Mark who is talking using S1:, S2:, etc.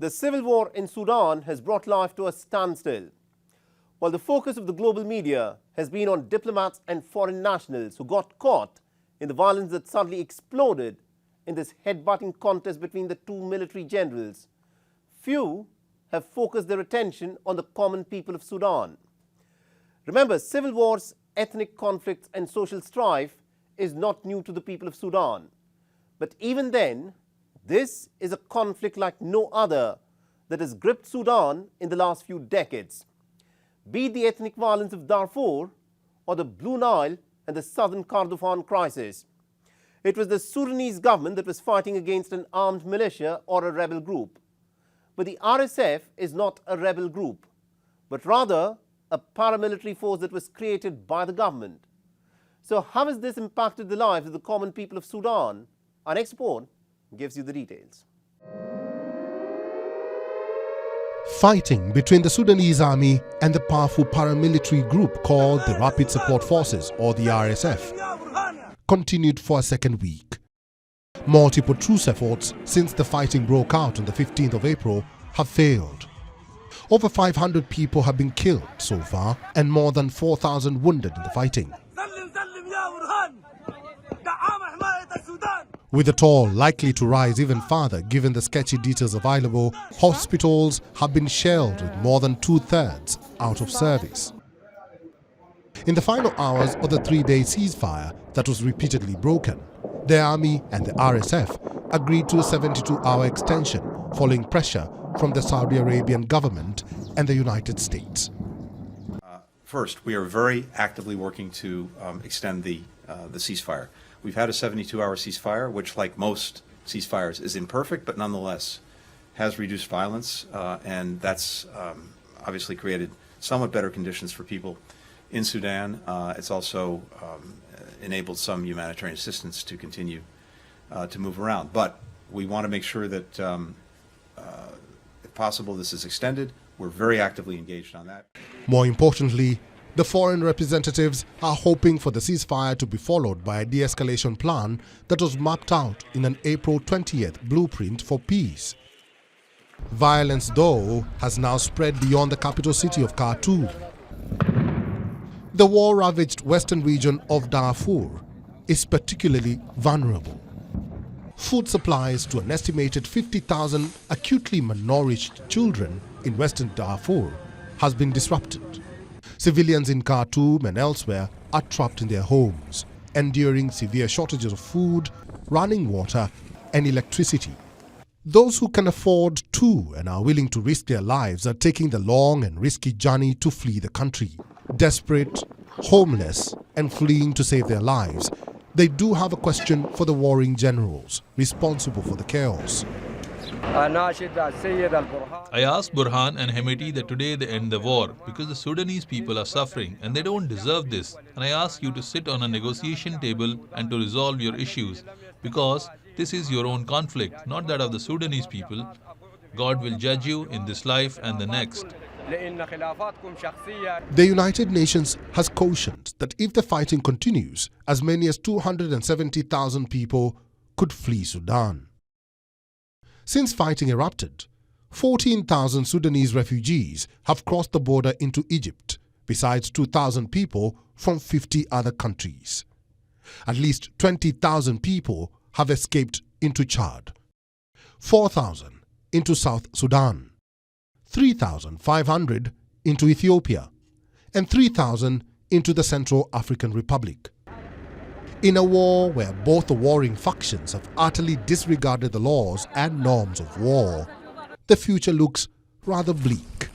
S1: The civil war in Sudan has brought life to a standstill. While the focus of the global media has been on diplomats and foreign nationals who got caught in the violence that suddenly exploded in this head-butting contest between the two military generals, few have focused their attention on the common people of Sudan. Remember, civil wars, ethnic conflicts and social strife is not new to the people of Sudan. But even then, this is a conflict like no other that has gripped Sudan in the last few decades. Be it the ethnic violence of Darfur or the Blue Nile and the Southern Kardofan crisis. It was the Sudanese government that was fighting against an armed militia or a rebel group. But the RSF is not a rebel group, but rather a paramilitary force that was created by the government. So how has this impacted the lives of the common people of Sudan? Our next report gives you the details.
S2: Fighting between the Sudanese army and the powerful paramilitary group called the Rapid Support Forces, or the RSF, continued for a second week. Multiple truce efforts since the fighting broke out on the 15th of April have failed. Over 500 people have been killed so far and more than 4,000 wounded in the fighting, with the toll likely to rise even further given the sketchy details available. Hospitals have been shelled with more than 2/3 out of service. In the final hours of the three-day ceasefire that was repeatedly broken, the army and the RSF agreed to a 72-hour extension following pressure from the Saudi Arabian government and the United States.
S3: First, we are very actively working to extend the ceasefire. We've had a 72-hour ceasefire, which, like most ceasefires, is imperfect, but nonetheless has reduced violence, and that's obviously created somewhat better conditions for people in Sudan. It's also enabled some humanitarian assistance to continue to move around. But we want to make sure that, if possible, this is extended. We're very actively engaged on that.
S2: More importantly, the foreign representatives are hoping for the ceasefire to be followed by a de-escalation plan that was mapped out in an April 20th blueprint for peace. Violence, though, has now spread beyond the capital city of Khartoum. The war-ravaged western region of Darfur is particularly vulnerable. Food supplies to an estimated 50,000 acutely malnourished children in western Darfur has been disrupted. Civilians in Khartoum and elsewhere are trapped in their homes, enduring severe shortages of food, running water and electricity. Those who can afford to and are willing to risk their lives are taking the long and risky journey to flee the country. Desperate, homeless and fleeing to save their lives, they do have a question for the warring generals responsible for the chaos.
S4: I asked Burhan and Hemeti that today they end the war because the Sudanese people are suffering and they don't deserve this. And I ask you to sit on a negotiation table and to resolve your issues because this is your own conflict, not that of the Sudanese people. God will judge you in this life and the next.
S2: The United Nations has cautioned that if the fighting continues, as many as 270,000 people could flee Sudan. Since fighting erupted, 14,000 Sudanese refugees have crossed the border into Egypt, besides 2,000 people from 50 other countries. At least 20,000 people have escaped into Chad, 4,000 into South Sudan, 3,500 into Ethiopia, and 3,000 into the Central African Republic. In a war where both the warring factions have utterly disregarded the laws and norms of war, the future looks rather bleak.